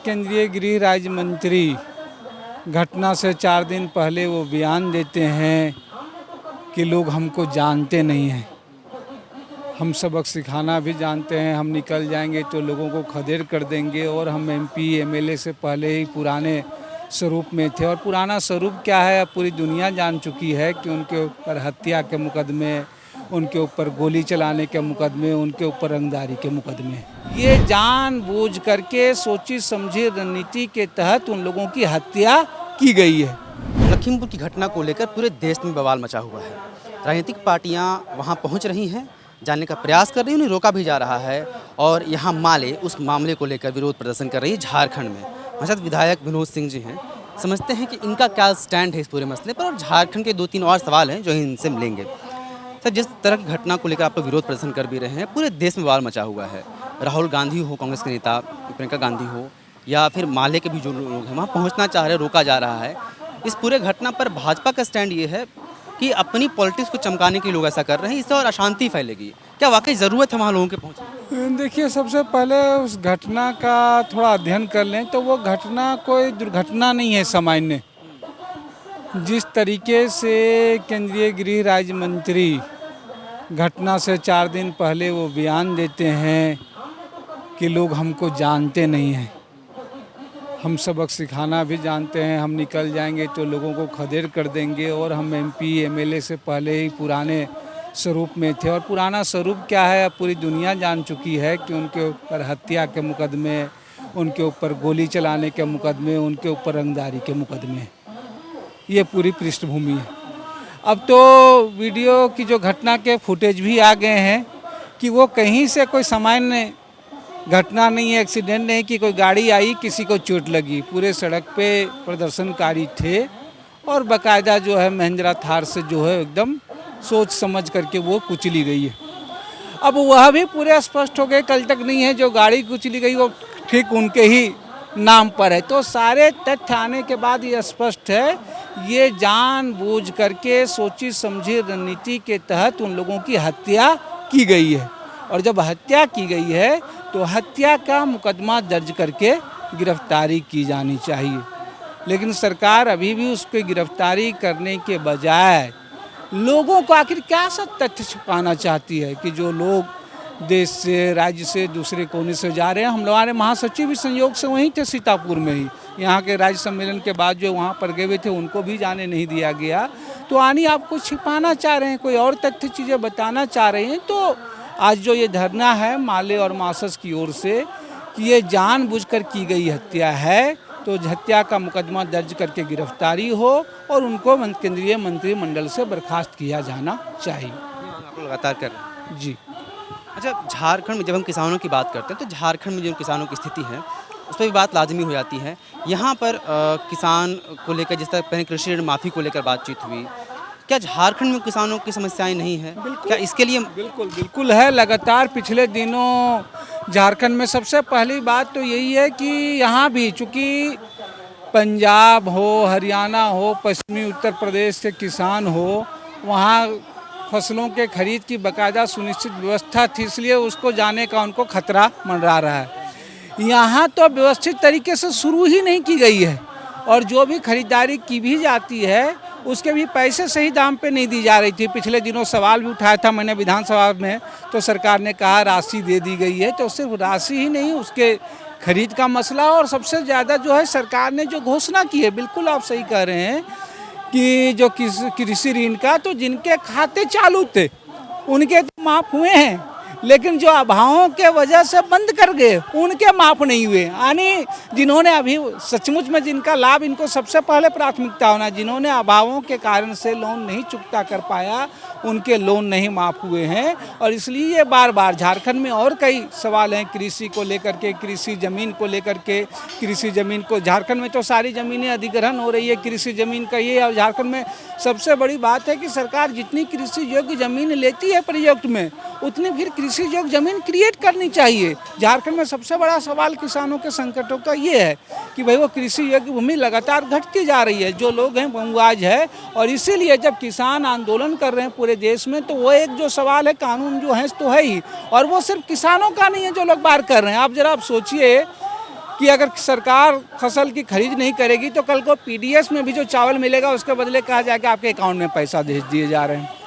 केंद्रीय गृह राज्य मंत्री घटना से 4 दिन पहले वो बयान देते हैं कि लोग हमको जानते नहीं हैं, हम सबक सिखाना भी जानते हैं, हम निकल जाएंगे तो लोगों को खदेड़ कर देंगे और हम एमपी एमएलए से पहले ही पुराने स्वरूप में थे। और पुराना स्वरूप क्या है अब पूरी दुनिया जान चुकी है कि उनके ऊपर हत्या के मुकदमे, उनके ऊपर गोली चलाने के मुकदमे, उनके ऊपर रंगदारी के मुकदमे। ये जानबूझ करके सोची समझी रणनीति के तहत उन लोगों की हत्या की गई है। लखीमपुर की घटना को लेकर पूरे देश में बवाल मचा हुआ है। राजनीतिक पार्टियां वहां पहुंच रही हैं, जानने का प्रयास कर रही हैं, उन्हें रोका भी जा रहा है और यहां माले उस मामले को लेकर विरोध प्रदर्शन कर रही है झारखंड में। हमारे साथ विधायक विनोद सिंह जी हैं, समझते हैं कि इनका क्या स्टैंड है इस पूरे मसले पर और झारखंड के 2-3 और सवाल हैं जो इनसे मिलेंगे। सर, जिस तरह की घटना को लेकर आप लोग विरोध प्रदर्शन कर भी रहे हैं, पूरे देश में बवाल मचा हुआ है। राहुल गांधी हो, कांग्रेस के नेता प्रियंका गांधी हो, या फिर माले के भी जो लोग हैं वहाँ पहुँचना चाह रहे हैं, रोका जा रहा है। इस पूरे घटना पर भाजपा का स्टैंड ये है कि अपनी पॉलिटिक्स को चमकाने के लिए लोग ऐसा कर रहे हैं, इससे और अशांति फैलेगी। क्या वाकई ज़रूरत है वहाँ लोगों के पहुँचने? देखिए, सबसे पहले उस घटना का थोड़ा अध्ययन कर लें तो वो घटना कोई दुर्घटना नहीं है सामान्य। जिस तरीके से केंद्रीय गृह राज्य मंत्री घटना से 4 दिन पहले वो बयान देते हैं कि लोग हमको जानते नहीं हैं, हम सबक सिखाना भी जानते हैं, हम निकल जाएंगे तो लोगों को खदेड़ कर देंगे और हम एमपी एमएलए से पहले ही पुराने स्वरूप में थे। और पुराना स्वरूप क्या है अब पूरी दुनिया जान चुकी है कि उनके ऊपर हत्या के मुकदमे, उनके ऊपर गोली चलाने के मुकदमे, उनके ऊपर रंगदारी के मुकदमे। ये पूरी पृष्ठभूमि है। अब तो वीडियो की जो घटना के फुटेज भी आ गए हैं कि वो कहीं से कोई सामान्य घटना नहीं है, एक्सीडेंट नहीं कि कोई गाड़ी आई किसी को चोट लगी। पूरे सड़क पे प्रदर्शनकारी थे और बाकायदा जो है महिंद्रा थार से जो है एकदम सोच समझ करके वो कुचली गई है। अब वह भी पूरे स्पष्ट हो गए, कल तक नहीं है जो गाड़ी कुचली गई वो ठीक उनके ही नाम पर है। तो सारे तथ्य आने के बाद ये स्पष्ट है, ये जानबूझ करके सोची समझी रणनीति के तहत उन लोगों की हत्या की गई है। और जब हत्या की गई है तो हत्या का मुकदमा दर्ज करके गिरफ्तारी की जानी चाहिए। लेकिन सरकार अभी भी उसको गिरफ्तारी करने के बजाय लोगों को आखिर क्या सा तथ्य छुपाना चाहती है कि जो लोग देश से, राज्य से, दूसरे कोने से जा रहे हैं। हम लोग हमारे महासचिव भी संयोग से वहीं थे, सीतापुर में ही। यहाँ के राज्य सम्मेलन के बाद जो वहाँ पर गए हुए थे उनको भी जाने नहीं दिया गया। तो आनी आपको छिपाना चाह रहे हैं, कोई और तथ्य चीज़ें बताना चाह रहे हैं। तो आज जो ये धरना है माले और मासस की ओर से कि ये जानबूझकर की गई हत्या है, तो हत्या का मुकदमा दर्ज करके गिरफ्तारी हो और उनको केंद्रीय मंत्रिमंडल से बर्खास्त किया जाना चाहिए। आप लोग लगातार कर रहे हैं जी। अच्छा, झारखंड में जब हम किसानों की बात करते हैं तो झारखंड में जो किसानों की स्थिति है उस पर भी बात लाजमी हो जाती है। यहाँ पर किसान को लेकर जिस तरह पहले कृषि ऋण माफ़ी को लेकर बातचीत हुई, क्या झारखंड में किसानों की समस्याएं नहीं है? क्या इसके लिए बिल्कुल है। लगातार पिछले दिनों झारखंड में सबसे पहली बात तो यही है कि यहाँ भी चूँकि पंजाब हो, हरियाणा हो, पश्चिमी उत्तर प्रदेश के किसान हो, वहाँ फसलों के खरीद की बाकायदा सुनिश्चित व्यवस्था थी, इसलिए उसको जाने का उनको खतरा मंडरा रहा है। यहाँ तो व्यवस्थित तरीके से शुरू ही नहीं की गई है और जो भी खरीदारी की भी जाती है उसके भी पैसे सही दाम पे नहीं दी जा रही थी। पिछले दिनों सवाल भी उठाया था मैंने विधानसभा में, तो सरकार ने कहा राशि दे दी गई है। तो सिर्फ राशि ही नहीं, उसके खरीद का मसला और सबसे ज़्यादा जो है सरकार ने जो घोषणा की है, बिल्कुल आप सही कह रहे हैं कि जो कृषि ऋण का तो जिनके खाते चालू थे उनके तो माफ़ हुए हैं, लेकिन जो अभावों के वजह से बंद कर गए उनके माफ़ नहीं हुए। यानी जिन्होंने अभी सचमुच में जिनका लाभ इनको सबसे पहले प्राथमिकता होना, जिन्होंने अभावों के कारण से लोन नहीं चुकता कर पाया उनके लोन नहीं माफ़ हुए हैं। और इसलिए ये बार बार झारखंड में और कई सवाल हैं कृषि को लेकर के, कृषि ज़मीन को लेकर के। कृषि ज़मीन को झारखंड में तो सारी ज़मीनें अधिग्रहण हो रही है कृषि ज़मीन का ये। और झारखंड में सबसे बड़ी बात है कि सरकार जितनी कृषि योग्य ज़मीन लेती है प्रोजेक्ट में, उतनी फिर कृषि योग्य ज़मीन क्रिएट करनी चाहिए। झारखंड में सबसे बड़ा सवाल किसानों के संकटों का ये है कि भाई वो कृषि योग्य भूमि लगातार घटती जा रही है, जो लोग हैं बहुआज है। और इसीलिए जब किसान आंदोलन कर रहे हैं पूरे देश में, तो वो एक जो सवाल है कानून जो है तो है ही, और वो सिर्फ किसानों का नहीं है जो लोग बात कर रहे हैं। आप जरा आप सोचिए कि अगर सरकार फसल की खरीद नहीं करेगी तो कल को पीडीएस में भी जो चावल मिलेगा उसके बदले कहा जाएगा आपके अकाउंट में पैसा भेज दिए जा रहे हैं।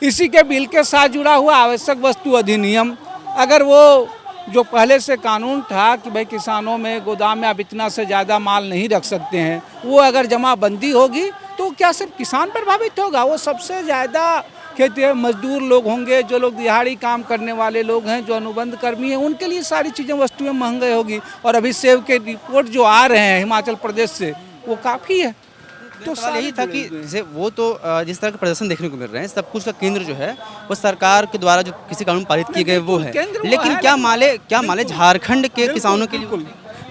इसी के बिल के साथ जुड़ा हुआ आवश्यक वस्तु अधिनियम, अगर वो जो पहले से कानून था कि भाई किसानों में गोदाम में आप इतना से ज़्यादा माल नहीं रख सकते हैं, वो अगर जमाबंदी होगी तो क्या सिर्फ किसान प्रभावित होगा? वो सबसे ज़्यादा खेती मजदूर लोग होंगे, जो लोग दिहाड़ी काम करने वाले लोग हैं, जो अनुबंध कर्मी हैं, उनके लिए सारी चीज़ें वस्तुएं महंगी होगी। और अभी सेब के रिपोर्ट जो आ रहे हैं हिमाचल प्रदेश से वो काफ़ी है। तो सवाल यही था कि जैसे वो तो जिस तरह के प्रदर्शन देखने को मिल रहे हैं, सब कुछ का केंद्र जो है वो सरकार के द्वारा जो किसी कानून पारित किए गए वो है, लेकिन क्या माले झारखंड के किसानों के लिए?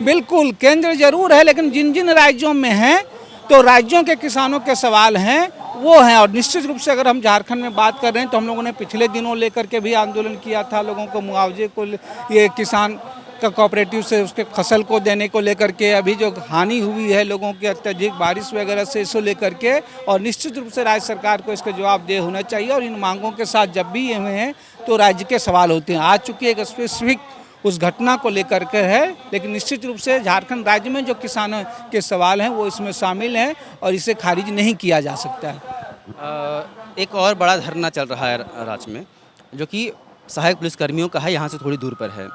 बिल्कुल केंद्र जरूर है, लेकिन जिन जिन राज्यों में हैं तो राज्यों के किसानों के सवाल हैं वो हैं। और निश्चित रूप से अगर हम झारखंड में बात कर रहे हैं तो हम लोगों ने पिछले दिनों लेकर के भी आंदोलन किया था, लोगों को मुआवजे को, ये किसान का कोऑपरेटिव से उसके फसल को देने को लेकर के, अभी जो हानि हुई है लोगों की अत्यधिक बारिश वगैरह से, इसको लेकर के। और निश्चित रूप से राज्य सरकार को इसका जवाबदेह होना चाहिए। और इन मांगों के साथ जब भी ये हुए हैं तो राज्य के सवाल होते हैं। आज चूँकि एक स्पेसिफिक उस घटना को लेकर के है, लेकिन निश्चित रूप से झारखंड राज्य में जो किसानों के सवाल हैं वो इसमें शामिल हैं और इसे खारिज नहीं किया जा सकता है। एक और बड़ा धरना चल रहा है राज्य में, जो कि सहायक पुलिसकर्मियों का है, यहाँ से थोड़ी दूर पर है।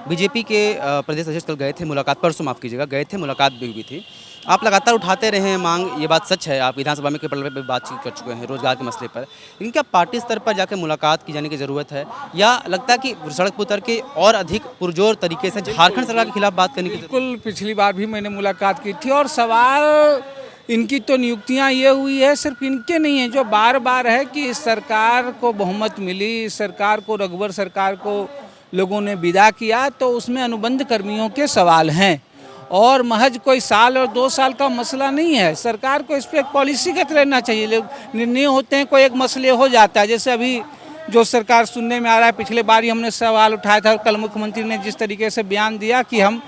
बीजेपी के प्रदेश अध्यक्ष कल गए थे मुलाकात, परसों माफ़ कीजिएगा, गए थे, मुलाकात भी हुई थी। आप लगातार उठाते रहे हैं मांग, ये बात सच है, आप विधानसभा में के पहले भी बातचीत कर चुके हैं रोजगार के मसले पर, लेकिन क्या पार्टी स्तर पर जाकर मुलाकात की जाने की ज़रूरत है, या लगता है कि सड़क पर उतर के और अधिक पुरजोर तरीके से झारखंड सरकार के खिलाफ बात करने की? बिल्कुल, पिछली बार भी मैंने मुलाकात की थी और सवाल इनकी तो नियुक्तियां ये हुई है, सिर्फ इनके नहीं है, जो बार बार है कि इस सरकार को बहुमत मिली, इस सरकार को, रघुवर सरकार को लोगों ने विदा किया, तो उसमें अनुबंध कर्मियों के सवाल हैं। और महज कोई साल और 2 साल का मसला नहीं है, सरकार को इस पर एक पॉलिसीगत रहना चाहिए। लोग निर्णय होते हैं, कोई एक मसले हो जाता है, जैसे अभी जो सरकार सुनने में आ रहा है, पिछले बार ही हमने सवाल उठाया था, कल मुख्यमंत्री ने जिस तरीके से बयान दिया कि हम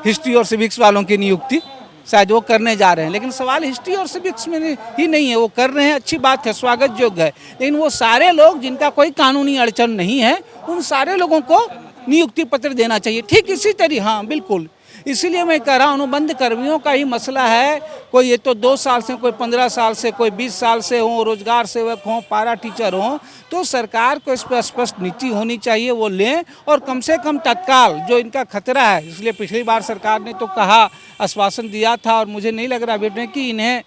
हिस्ट्री और सिविक्स वालों की नियुक्ति शायद वो करने जा रहे हैं, लेकिन सवाल हिस्ट्री और सिविक्स में ही नहीं है, वो कर रहे हैं, अच्छी बात है, स्वागत योग्य है। लेकिन वो सारे लोग जिनका कोई कानूनी अड़चन नहीं है, उन सारे लोगों को नियुक्ति पत्र देना चाहिए। ठीक इसी तरह, हाँ बिल्कुल, इसीलिए मैं कह रहा हूँ अनुबंध कर्मियों का ही मसला है। कोई ये तो 2 साल से, कोई 15 साल से, कोई 20 साल से हो, रोजगार सेवक हों, पारा टीचर हों, तो सरकार को इस पर स्पष्ट नीति होनी चाहिए, वो लें और कम से कम तत्काल जो इनका खतरा है। इसलिए पिछली बार सरकार ने तो कहा, आश्वासन दिया था, और मुझे नहीं लग रहा बेटे कि इन्हें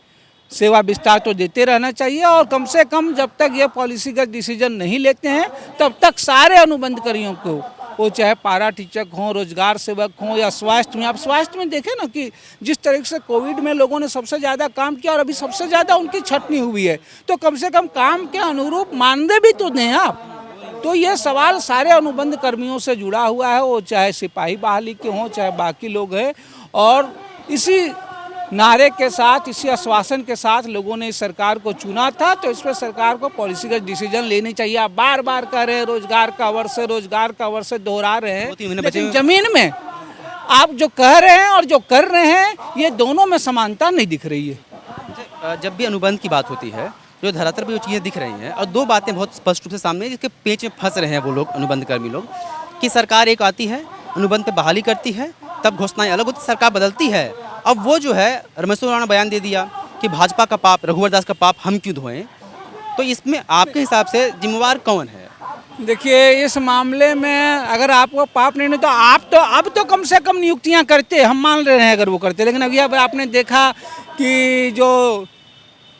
सेवा विस्तार तो देते रहना चाहिए। और कम से कम जब तक ये पॉलिसीगत डिसीजन नहीं लेते हैं तब तक सारे अनुबंध कर्मियों को, वो चाहे पारा टीचर हों, रोजगार सेवक हों या स्वास्थ्य में, आप स्वास्थ्य में देखें ना कि जिस तरीके से कोविड में लोगों ने सबसे ज़्यादा काम किया और अभी सबसे ज़्यादा उनकी छटनी हुई है, तो कम से कम काम के अनुरूप मानदेय भी तो दें आप। तो ये सवाल सारे अनुबंध कर्मियों से जुड़ा हुआ है, वो चाहे सिपाही बहाली के हों, चाहे बाकी लोग हैं। और इसी नारे के साथ, इसी आश्वासन के साथ लोगों ने इस सरकार को चुना था, तो इस पर सरकार को पॉलिसीगत डिसीजन लेनी चाहिए। आप बार बार कह रहे हैं रोजगार का वर्ष से दोहरा रहे हैं, लेकिन जमीन में आप जो कह रहे हैं और जो कर रहे हैं, ये दोनों में समानता नहीं दिख रही है। जब भी अनुबंध की बात होती है, जो धरातल पर जो चीज़ें दिख रही हैं, और 2 बातें बहुत स्पष्ट रूप से सामने, जिसके पेच में फंस रहे हैं वो लोग, अनुबंध कर्मी लोग, कि सरकार एक आती है, अनुबंध पर बहाली करती है, तब घोषणाएं अलग होती, सरकार बदलती है। अब वो जो है रमेश ने बयान दे दिया कि भाजपा का पाप, रघुवर दास का पाप हम क्यों धोएं, तो इसमें आपके हिसाब से जिम्मेवार कौन है? देखिए, इस मामले में अगर आपको पाप नहीं, तो आप तो अब तो कम से कम नियुक्तियां करते, हम मान रहे हैं अगर वो करते, लेकिन अभी अब आपने देखा कि जो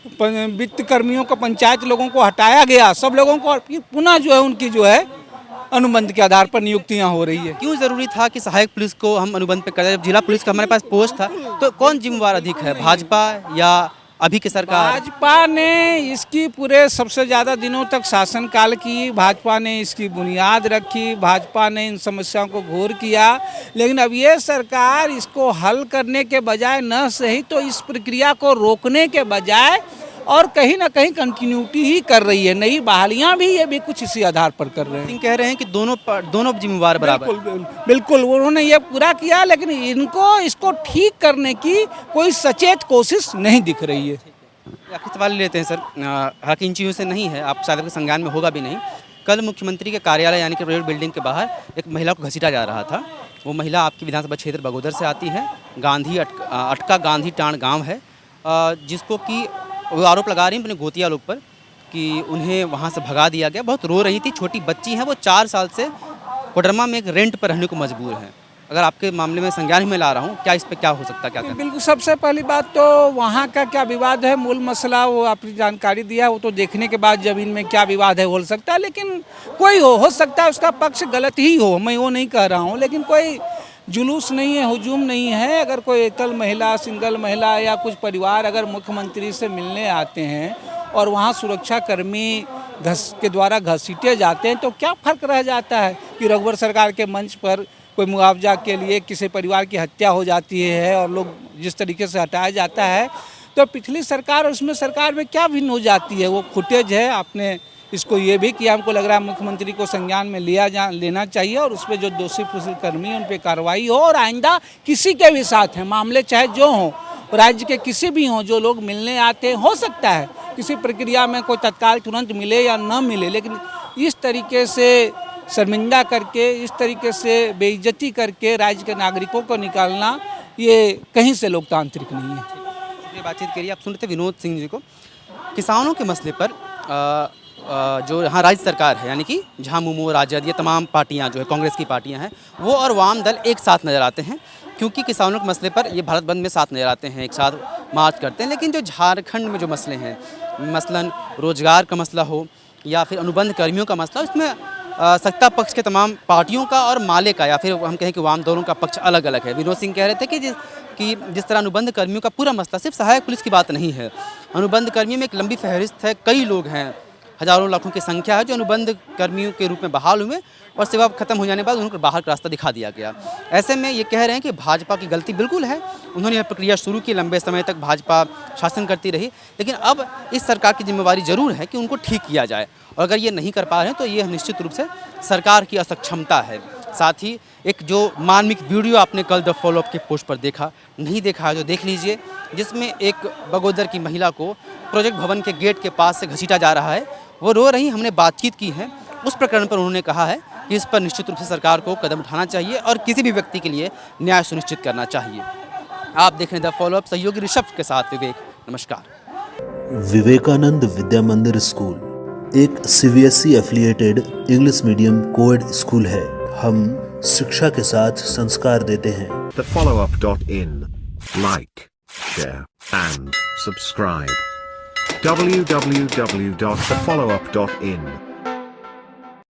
वित्त कर्मियों को, पंचायत लोगों को हटाया गया, सब लोगों को पुनः जो है उनकी जो है अनुबंध के आधार पर नियुक्तियां हो रही है। क्यों जरूरी था कि सहायक पुलिस को हम अनुबंध पे करें? जब जिला पुलिस का हमारे पास पोस्ट था, तो कौन जिम्मेवार अधिक है, भाजपा या अभी की सरकार? भाजपा ने इसकी पूरे सबसे ज़्यादा दिनों तक शासनकाल की, भाजपा ने इसकी बुनियाद रखी, भाजपा ने इन समस्याओं को घोर किया, लेकिन अब ये सरकार इसको हल करने के बजाय, न सही तो इस प्रक्रिया को रोकने के बजाय और कहीं ना कहीं कंटिन्यूटी ही कर रही है। नई बहालियां भी ये भी कुछ इसी आधार पर कर रहे हैं। कह रहे हैं कि दोनों जिम्मेवार बराबर। बिल्कुल उन्होंने ये पूरा किया, लेकिन इनको इसको ठीक करने की कोई सचेत कोशिश नहीं दिख रही है। आखिर सवाल लेते हैं सर, हालांकि इन चीज़ों से नहीं है, आप शायद संज्ञान में होगा भी नहीं। कल मुख्यमंत्री के कार्यालय यानी कि रोड बिल्डिंग के बाहर एक महिला को घसीटा जा रहा था वो महिला आपकी विधानसभा क्षेत्र बगोदर से आती है। अटका गांधी टाण गांव है, जिसको कि वो आरोप लगा रही हैं अपने गोतिया लोग पर कि उन्हें वहाँ से भगा दिया गया। बहुत रो रही थी, छोटी बच्ची है, वो 4 साल से कोडरमा में एक रेंट पर रहने को मजबूर है। अगर आपके मामले में संज्ञान में ला रहा हूँ, क्या इस पे क्या हो सकता है, क्या करना? बिल्कुल, सबसे पहली बात तो वहाँ का क्या विवाद है, मूल मसला वो आपकी जानकारी दिया, वो तो देखने के बाद ज़मीन में क्या विवाद है हो सकता है। लेकिन कोई हो सकता है उसका पक्ष गलत ही हो, मैं वो नहीं कह रहा हूँ, लेकिन कोई जुलूस नहीं है, हुजूम नहीं है। अगर कोई एकल महिला, सिंगल महिला या कुछ परिवार अगर मुख्यमंत्री से मिलने आते हैं और वहाँ सुरक्षाकर्मी के द्वारा घसीटे जाते हैं, तो क्या फ़र्क रह जाता है कि रघुवर सरकार के मंच पर कोई मुआवजा के लिए किसी परिवार की हत्या हो जाती है और लोग जिस तरीके से हटाया जाता है, तो पिछली सरकार और उसमें सरकार में क्या भिन्न हो जाती है? वो फुटेज है, आपने इसको ये भी किया, हमको लग रहा है मुख्यमंत्री को संज्ञान में लेना चाहिए और उस पर जो दोषी पुलिसकर्मी हैं उन पर कार्रवाई हो, और आइंदा किसी के भी साथ हैं मामले चाहे जो हों, राज्य के किसी भी हों, जो लोग मिलने आते हैं, हो सकता है किसी प्रक्रिया में कोई तत्काल तुरंत मिले या न मिले, लेकिन इस तरीके से शर्मिंदा करके, इस तरीके से बेइज्जती करके राज्य के नागरिकों को निकालना, ये कहीं से लोकतांत्रिक नहीं है। ये बातचीत करिए, आप सुनते विनोद सिंह जी को। किसानों के मसले पर जो यहाँ राज्य सरकार है, यानी कि झामुमो, राजद, ये तमाम पार्टियाँ जो है कांग्रेस की पार्टियाँ हैं, वो और वाम दल एक साथ नज़र आते हैं, क्योंकि किसानों के मसले पर ये भारत बंद में साथ नज़र आते हैं, एक साथ मार्च करते हैं। लेकिन जो झारखंड में जो मसले हैं, मसलन रोजगार का मसला हो या फिर अनुबंध कर्मियों का मसला, उसमें सत्ता पक्ष के तमाम पार्टियों का और माले का, या फिर हम कहें कि वाम दोनों का पक्ष अलग अलग है। विनोद सिंह कह रहे थे कि जिस तरह अनुबंध कर्मियों का पूरा मसला सिर्फ सहायक पुलिस की बात नहीं है। अनुबंध कर्मियों में एक लंबी फहरिस्त है, कई लोग हैं, हजारों लाखों की संख्या है जो अनुबंध कर्मियों के रूप में बहाल हुए और सेवा खत्म हो जाने के बाद उनको बाहर का रास्ता दिखा दिया गया। ऐसे में ये कह रहे हैं कि भाजपा की गलती बिल्कुल है, उन्होंने यह प्रक्रिया शुरू की, लंबे समय तक भाजपा शासन करती रही, लेकिन अब इस सरकार की जिम्मेवारी जरूर है कि उनको ठीक किया जाए, और अगर ये नहीं कर पा रहे हैं तो ये निश्चित रूप से सरकार की असक्षमता है। साथ ही एक जो मार्मिक वीडियो आपने कल द फॉलोअप के पोस्ट पर देखा, नहीं देखा है तो देख लीजिए, जिसमें एक बगोदर की महिला को प्रोजेक्ट भवन के गेट के पास से घसीटा जा रहा है, वो रो रही। हमने बातचीत की है उस प्रकरण पर, उन्होंने कहा है कि इस पर निश्चित रूप से सरकार को कदम उठाना चाहिए और किसी भी व्यक्ति के लिए न्याय सुनिश्चित करना चाहिए। आप देख रहे हैं द फॉलोअप, सहयोगी ऋषभ के साथ विवेक। नमस्कार। विवेकानंद विद्या मंदिर स्कूल एक CBSE affiliated English medium coed school है। हम शिक्षा के साथ संस्कार देते हैं। thefollowup.in. Like, share and subscribe. www.thefollowup.in